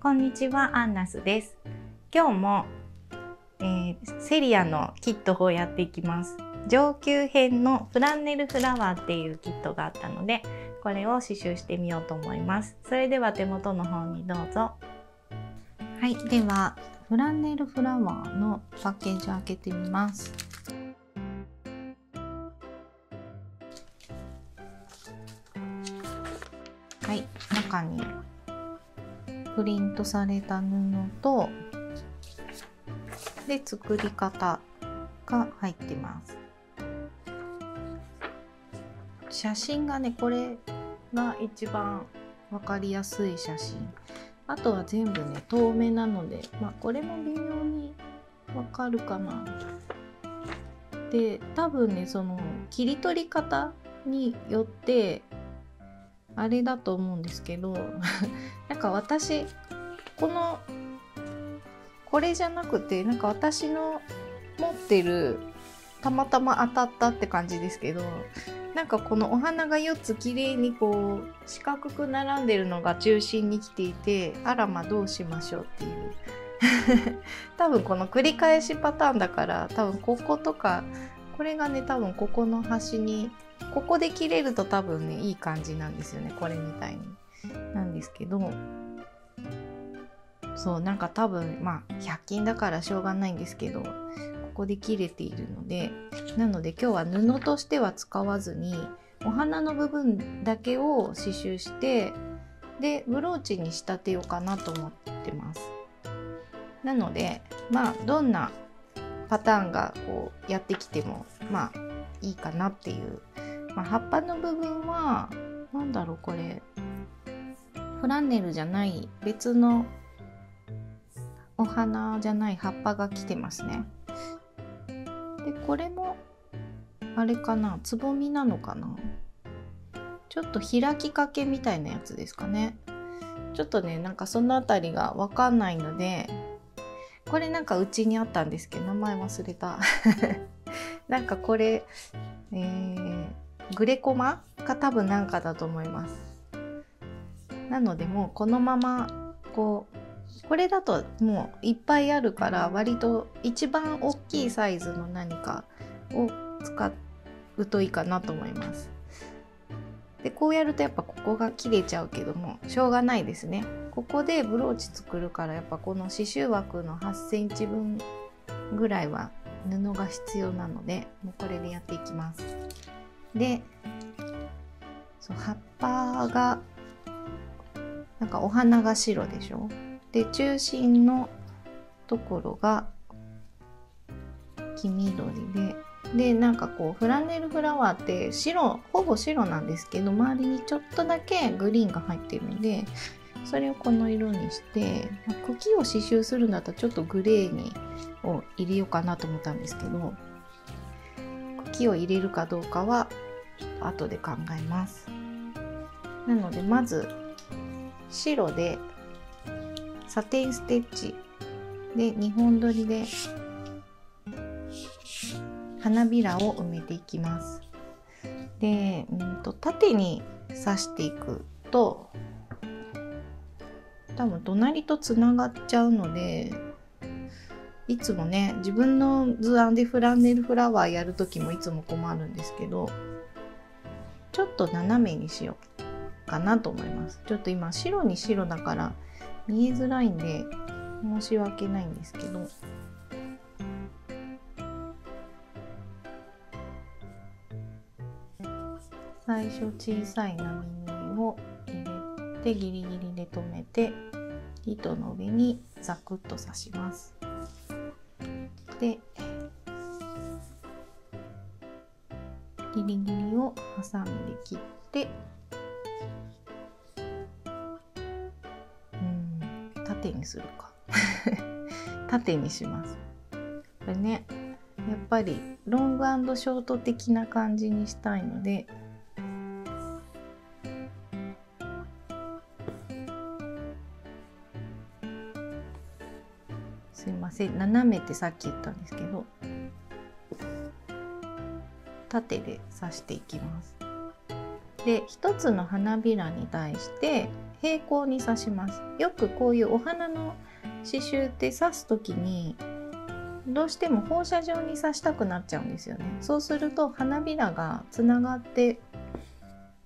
こんにちは、アンナスです。今日も、セリアのキットをやっていきます。上級編のフランネルフラワーっていうキットがあったので、これを刺繍してみようと思います。それでは手元の方にどうぞ。はい、ではフランネルフラワーのパッケージを開けてみます。はい、中にプリントされた布とで作り方が入ってます。写真がね、これが一番わかりやすい写真。あとは全部ね透明なので、これも微妙にわかるかな。で、多分ねその切り取り方によってあれだと思うんですけどなんか私これじゃなくて、なんか私の持ってるたまたま当たったって感じですけど、なんかこのお花が4つきれいにこう四角く並んでるのが中心に来ていて、あらどうしましょうっていう多分この繰り返しパターンだから、多分こことかこれがね、多分ここの端にここで切れると多分ねいい感じなんですよね、これみたいになんですけど、そうなんか多分100均だからしょうがないんですけど、ここで切れているので、なので今日は布としては使わずにお花の部分だけを刺繍して、でブローチに仕立てようかなと思ってます。なのでどんなパターンがこうやってきてもいいかなっていう、葉っぱの部分はなんだろう、これフランネルじゃない別のお花じゃない葉っぱが来てますね。でこれもあれかな、つぼみなのかな、ちょっと開きかけみたいなやつですかね。ちょっとねなんかそのあたりがわかんないので、これなんかうちにあったんですけど名前忘れたなんかこれ、グレコマが多分なんかだと思います。なのでもうこのままこれだともういっぱいあるから、割と一番大きいサイズの何かを使うといいかなと思います。でこうやるとやっぱここが切れちゃうけどもしょうがないですね。ここでブローチ作るから、やっぱこの刺繍枠の8センチ分ぐらいは布が必要なので、もうこれでやっていきます。で葉っぱがなんかお花が白でしょ。で中心のところが黄緑でなんかこうフランネルフラワーってほぼ白なんですけど、周りにちょっとだけグリーンが入ってるので、それをこの色にして、茎を刺繍するんだったらちょっとグレーを入れようかなと思ったんですけど、茎を入れるかどうかはちょっと後で考えます。なのでまず白でサテンステッチで2本取りで花びらを埋めていきます。で、縦に刺していくと多分隣とつながっちゃうので、いつもね自分の図案でフランネルフラワーやる時もいつも困るんですけど、ちょっと斜めにしようかなと思います。ちょっと今白に白だから見えづらいんで申し訳ないんですけど、最初小さい波縫いを入れてギリギリで留めて、糸の上にザクッと刺します。でギリギリをハサミで切って、縦にするか縦にします。これねやっぱりロング&ショート的な感じにしたいので、すいません、斜めってさっき言ったんですけど縦で刺していきます。で一つの花びらに対して平行に刺します。よくこういうお花の刺繍って刺す時にどうしても放射状に刺したくなっちゃうんですよね。そうすると花びらがつながって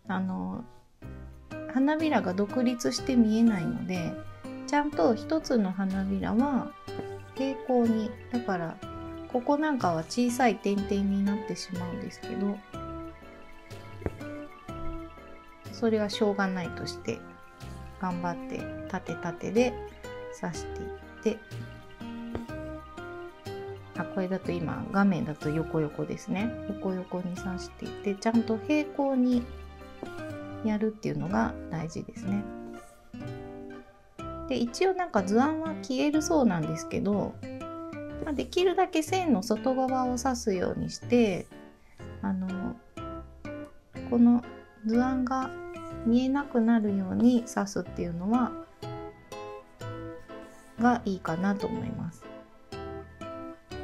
花びらが独立して見えないので、ちゃんと一つの花びらは平行に、だからここなんかは小さい点々になってしまうんですけど、それはしょうがないとして頑張って縦縦で刺していって、これだと今画面だと横横ですね。横横に刺していって、ちゃんと平行にやるっていうのが大事ですね。で一応なんか図案は消えるそうなんですけど、できるだけ線の外側を刺すようにして、この図案が見えなくなるように刺すっていうのがいいかなと思います。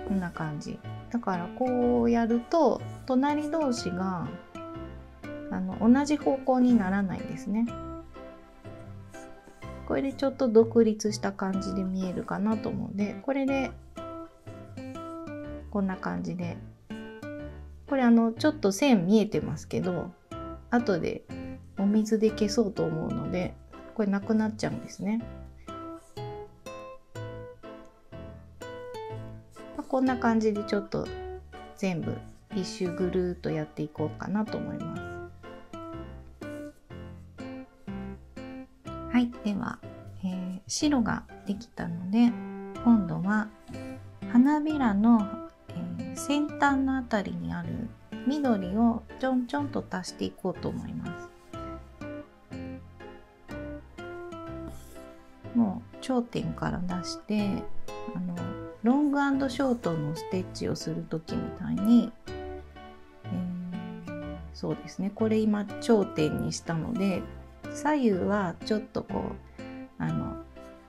こんな感じだから、こうやると隣同士が同じ方向にならないんですね。これでちょっと独立した感じで見えるかなと思うんで、これでこんな感じで、これちょっと線見えてますけど、後でお水で消そうと思うのでこれなくなっちゃうんですね。こんな感じでちょっと全部一周ぐるーっとやっていこうかなと思います。はい、では、白ができたので、今度は花びらの、先端のあたりにある緑をちょんちょんと足していこうと思います。もう頂点から出して、ロング&ショートのステッチをする時みたいに、そうですね、これ今頂点にしたので、左右はちょっとこう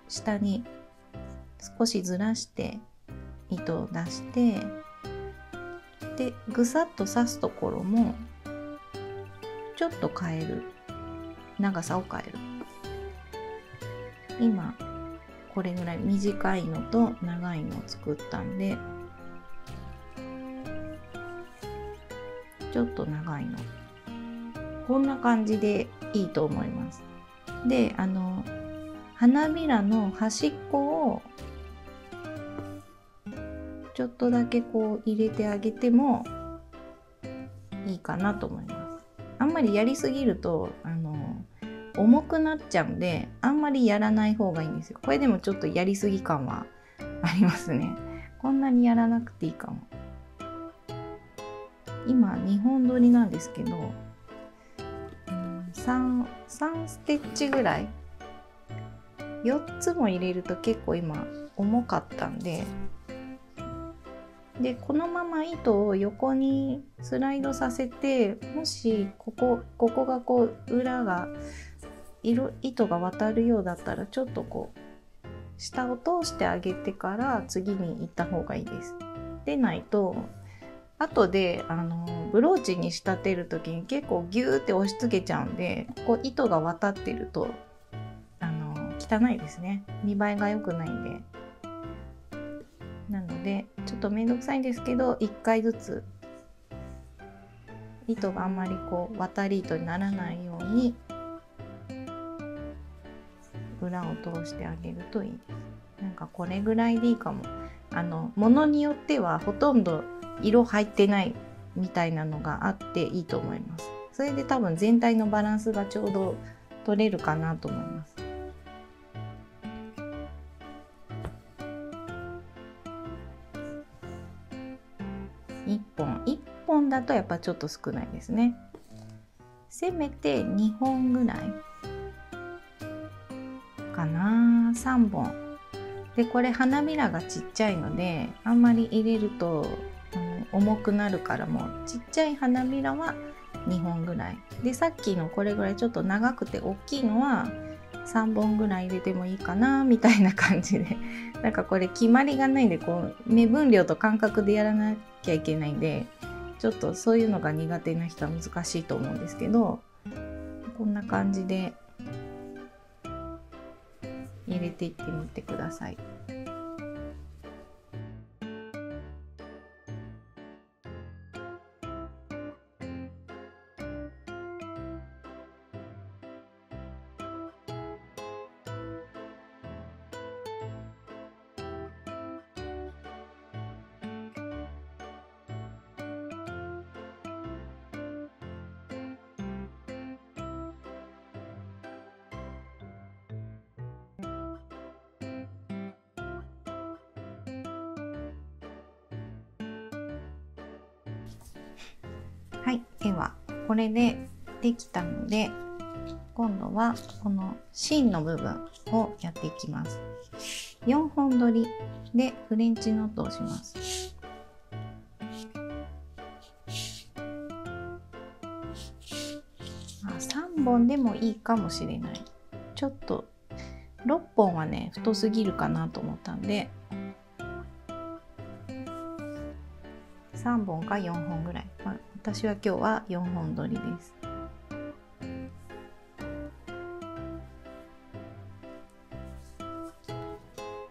下に少しずらして糸を出して、でぐさっと刺すところもちょっと変える、長さを変える。今これぐらい短いのと長いのを作ったんで、ちょっと長いの、こんな感じでいいと思います。で花びらの端っこをちょっとだけこう入れてあげてもいいかなと思います。あんまりやりすぎると重くなっちゃうんで、あんまりやらない方がいいんですよ。これでもちょっとやりすぎ感はありますね。こんなにやらなくていいかも。今2本取りなんですけど、3ステッチぐらい、4つも入れると結構今重かったんで、このまま糸を横にスライドさせて、もしここがこう裏が糸が渡るようだったら、ちょっとこう下を通してあげてから次に行った方がいいです。でないと後でブローチに仕立てる時に結構ギューって押し付けちゃうんで、こう糸が渡ってると汚いですね。見栄えが良くないんで。なのでちょっとめんどくさいんですけど、1回ずつ糸があんまりこう渡り糸にならないように裏を通してあげるといいです。なんかこれぐらいでいいかも。ものによってはほとんど色入ってないみたいなのがあっていいと思います。それで多分全体のバランスがちょうど取れるかなと思います。1本だとやっぱちょっと少ないですね。せめて2本ぐらいかな。3本で、これ花びらがちっちゃいのであんまり入れると重くなるから、もうちっちゃい花びらは2本ぐらいで、さっきのこれぐらいちょっと長くて大きいのは3本ぐらい入れてもいいかなみたいな感じで、なんかこれ決まりがないんで、こう目分量と感覚でやらなきゃいけないんで、ちょっとそういうのが苦手な人は難しいと思うんですけど、こんな感じで入れていってみてください。はい、ではこれでできたので、今度はこの芯の部分をやっていきます。4本取りでフレンチノットをします。3本でもいいかもしれない。ちょっと6本はね太すぎるかなと思ったんで、3本か4本ぐらい、私は今日は4本取りです。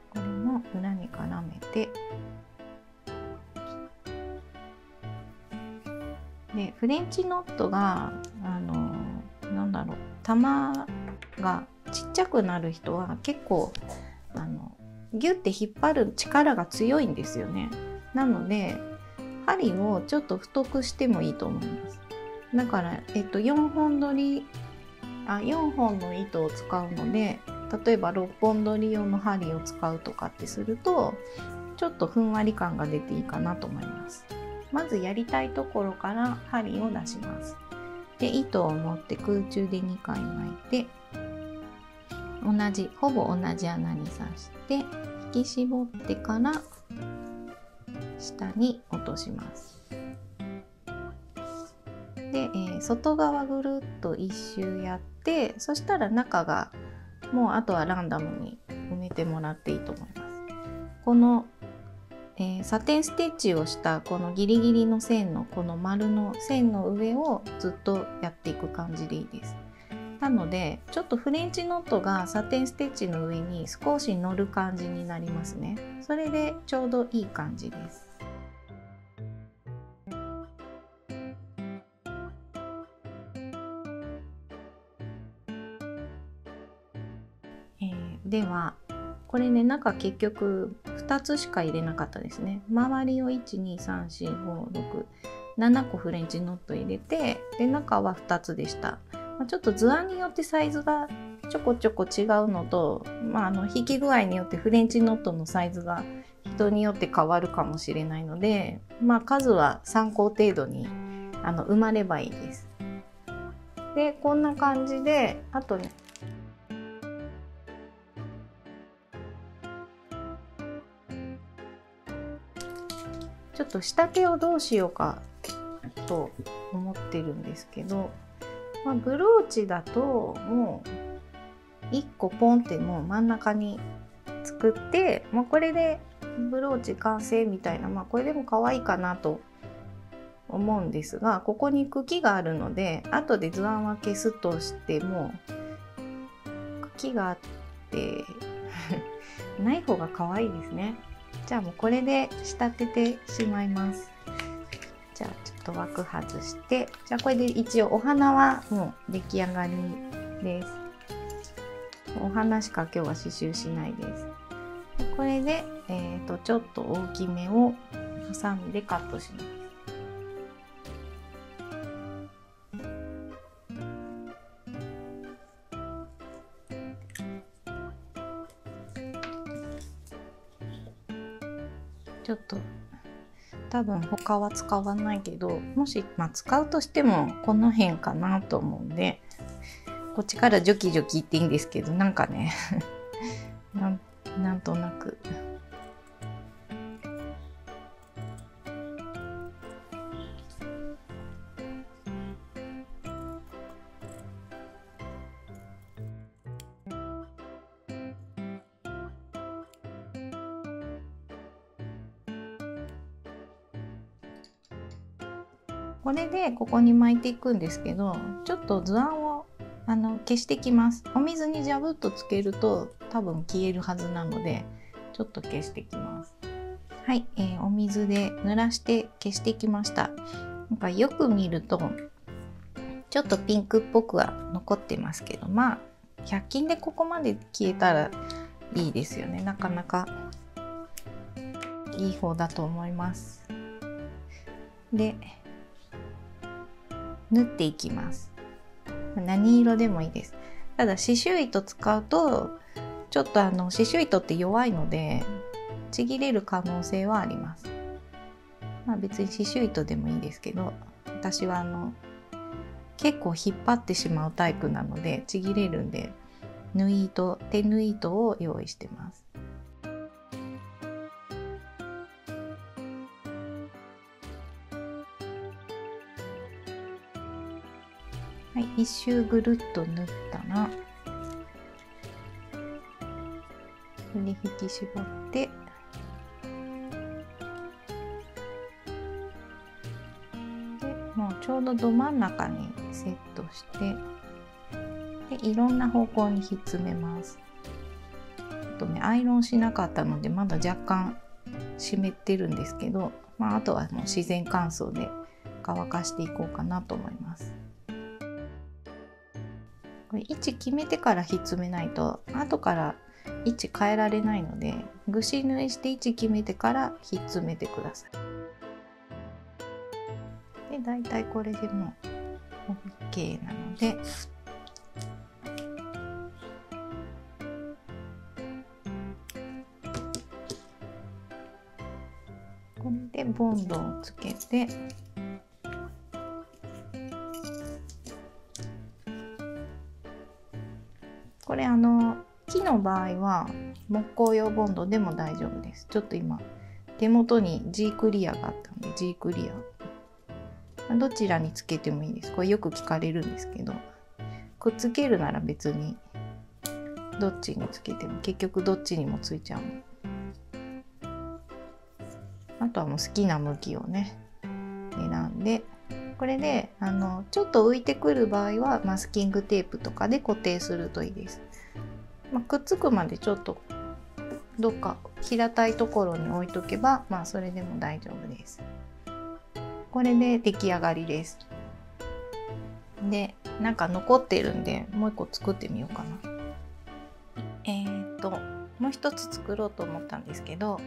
これも裏に絡めて、でフレンチノットがなんだろう、玉がちっちゃくなる人は結構ギュッて引っ張る力が強いんですよね。なので針をちょっと太くしてもいいと思います。だから、4本の糸を使うので、例えば6本取り用の針を使うとかってするとちょっとふんわり感が出ていいかなと思います。まずやりたいところから針を出します。で糸を持って空中で2回巻いて、ほぼ同じ穴に刺して引き絞ってから下に落とします。で、外側ぐるっと一周やって、そしたら中がもうあとはランダムに埋めてもらっていいと思います。この、サテンステッチをしたこのギリギリの線のこの丸の線の上をずっとやっていく感じでいいです。なのでちょっとフレンチノットがサテンステッチの上に少し乗る感じになりますね。それでちょうどいい感じです。ではこれね、中結局2つしか入れなかったですね。周りを1234567個フレンチノット入れて、で中は2つでした。ちょっと図案によってサイズがちょこちょこ違うのと、引き具合によってフレンチノットのサイズが人によって変わるかもしれないので、数は参考程度に埋まればいいです。でこんな感じで、あとねちょっと仕立てをどうしようかと思ってるんですけど、ブローチだともう1個ポンってもう真ん中に作って、これでブローチ完成みたいな、これでも可愛いかなと思うんですが、ここに茎があるので後で図案は消すとしても茎があってない方が可愛いですね。じゃあもうこれで仕立ててしまいます。じゃあちょっと枠外して、じゃあこれで一応お花はもう出来上がりです。お花しか今日は刺繍しないです。これで、ちょっと大きめをハサミでカットします。ちょっと多分他は使わないけど、もし、使うとしてもこの辺かなと思うんで、こっちからジョキジョキっていいんですけど、なんかねなんとなくこれでここに巻いていくんですけど、ちょっと図案を消してきます。お水にジャブッとつけると多分消えるはずなので、ちょっと消してきます。はい、お水で濡らして消してきました。なんかよく見るとちょっとピンクっぽくは残ってますけど、まあ100均でここまで消えたらいいですよね。なかなかいい方だと思います。で、縫っていきます。何色でもいいです。ただ刺繍糸使うとちょっと刺繍糸って弱いのでちぎれる可能性はあります。まあ別に刺繍糸でもいいですけど、私は結構引っ張ってしまうタイプなのでちぎれるんで、縫い糸、手縫い糸を用意してます。はい、一周ぐるっと縫ったら、これで引き絞って、でもうちょうどど真ん中にセットして、でいろんな方向にひっつめます。あとね、アイロンしなかったのでまだ若干湿ってるんですけど、あとはもう自然乾燥で乾かしていこうかなと思います。これ位置決めてからひっつめないと後から位置変えられないので、ぐし縫いして位置決めてからひっつめてください。でだいたいこれでもう OK なので、これでボンドをつけて、これ木の場合は木工用ボンドでも大丈夫です。ちょっと今手元に G クリアがあったんで G クリアどちらにつけてもいいです。これよく聞かれるんですけど、くっつけるなら別にどっちにつけても結局どっちにもついちゃう。あとはもう好きな向きをね選んで、これでちょっと浮いてくる場合はマスキングテープとかで固定するといいです。くっつくまでちょっとどっか平たいところに置いとけば、それでも大丈夫です。これで出来上がりです。で、なんか残ってるんでもう一個作ってみようかな。もう一つ作ろうと思ったんですけど、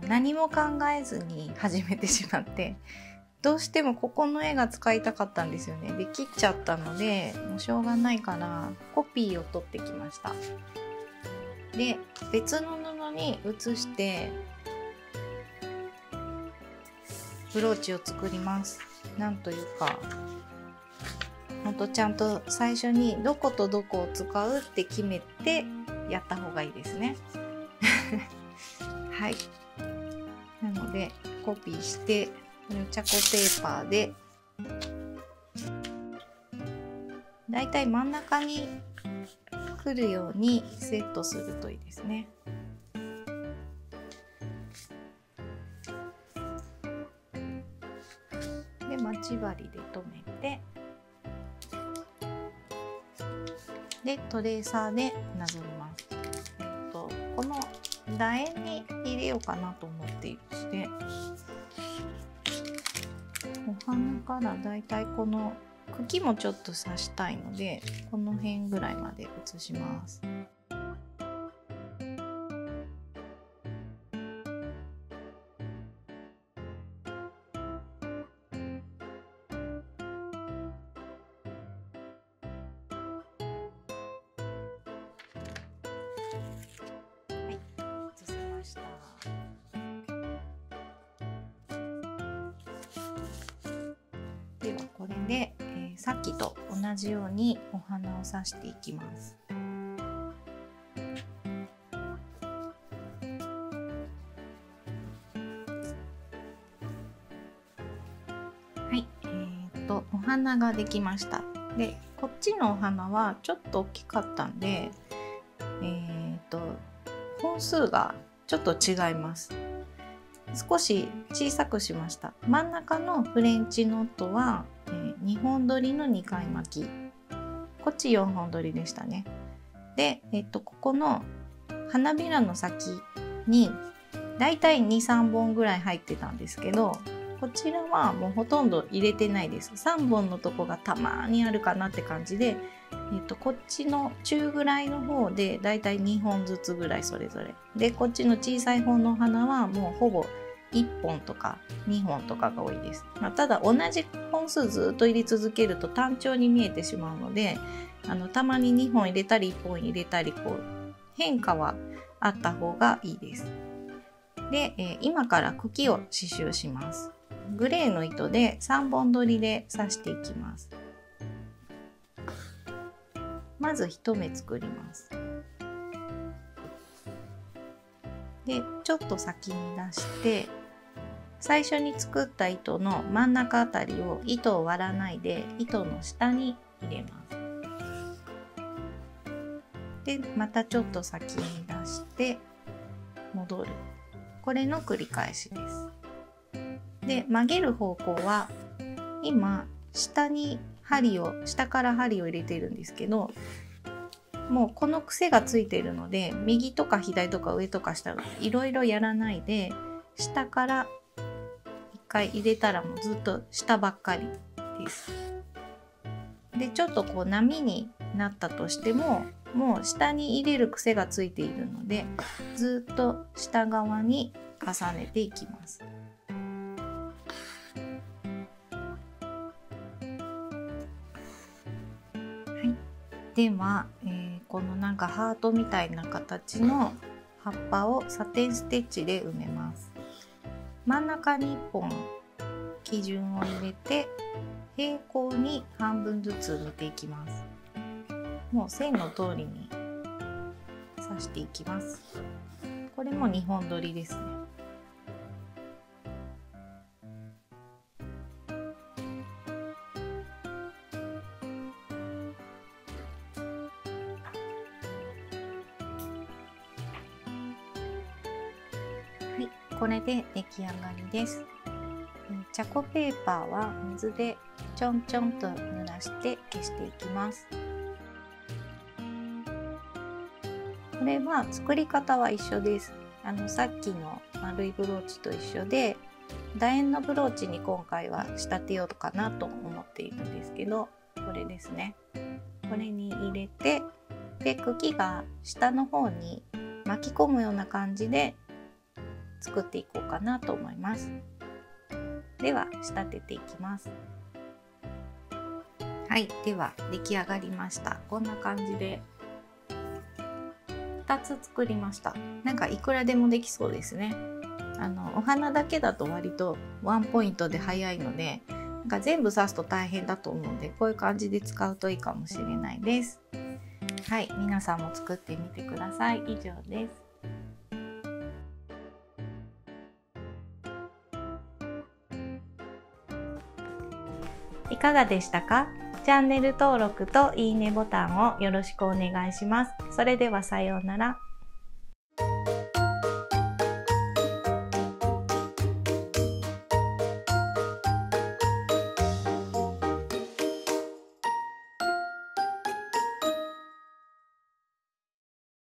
何も考えずに始めてしまって、どうしてもここの絵が使いたかったんですよね。で切っちゃったのでもうしょうがないからコピーを取ってきました。で別の布に写してブローチを作ります。なんというかほんとちゃんと最初にどことどこを使うって決めてやった方がいいですね。はい、なのでコピーしてチャコペーパーでだいたい真ん中に来るようにセットするといいですね。で待ち針で留めて、でトレーサーでなぞります。この楕円に入れようかなと思っていて、お花からだいたいこの茎もちょっと刺したいのでこの辺ぐらいまで写します。はい、写せました。ではこれで、さっきと同じようにお花を刺していきます。はい、お花ができました。でこっちのお花はちょっと大きかったんで、本数がちょっと違います。少し小さくしました。真ん中のフレンチノットは、2本取りの2回巻きこっち4本取りでしたね。で、ここの花びらの先にだいたい 2,3 本ぐらい入ってたんですけど、こちらはもうほとんど入れてないです。3本のとこがたまにあるかなって感じで、こっちの中ぐらいの方でだいたい2本ずつぐらいそれぞれで、こっちの小さい方の花はもうほぼ1本とか2本とかが多いです。ただ同じ本数ずっと入れ続けると単調に見えてしまうので、たまに2本入れたり1本入れたり、こう変化はあった方がいいです。で、今から茎を刺繍します。グレーの糸で3本取りで刺していきます。まず1目作ります。で、ちょっと先に出して、最初に作った糸の真ん中あたりを糸を割らないで糸の下に入れます。で、またちょっと先に出して戻る。これの繰り返しです。で、曲げる方向は今下から針を入れているんですけど、もうこの癖がついているので、右とか左とか上とか下いろいろやらないで、下から一回入れたらもうずっと下ばっかりです。で、ちょっとこう波になったとしても、もう下に入れる癖がついているので、ずっと下側に重ねていきます。では、このなんかハートみたいな形の葉っぱをサテンステッチで埋めます。真ん中に1本基準を入れて平行に半分ずつ埋めていきます。もう線の通りに刺していきます。これも2本取りですね。これで出来上がりです。チャコペーパーは水でちょんちょんと濡らして消していきます。これは作り方は一緒です。さっきの丸いブローチと一緒で、楕円のブローチに今回は仕立てようかなと思っているんですけど、これですね。これに入れて、で、茎が下の方に巻き込むような感じで作っていこうかなと思います。では仕立てていきます。はい、では出来上がりました。こんな感じで2つ作りました。なんかいくらでもできそうですね。お花だけだと割とワンポイントで早いので、なんか全部刺すと大変だと思うので、こういう感じで使うといいかもしれないです。はい、皆さんも作ってみてください。以上です。いかがでしたか？チャンネル登録といいねボタンをよろしくお願いします。それではさようなら。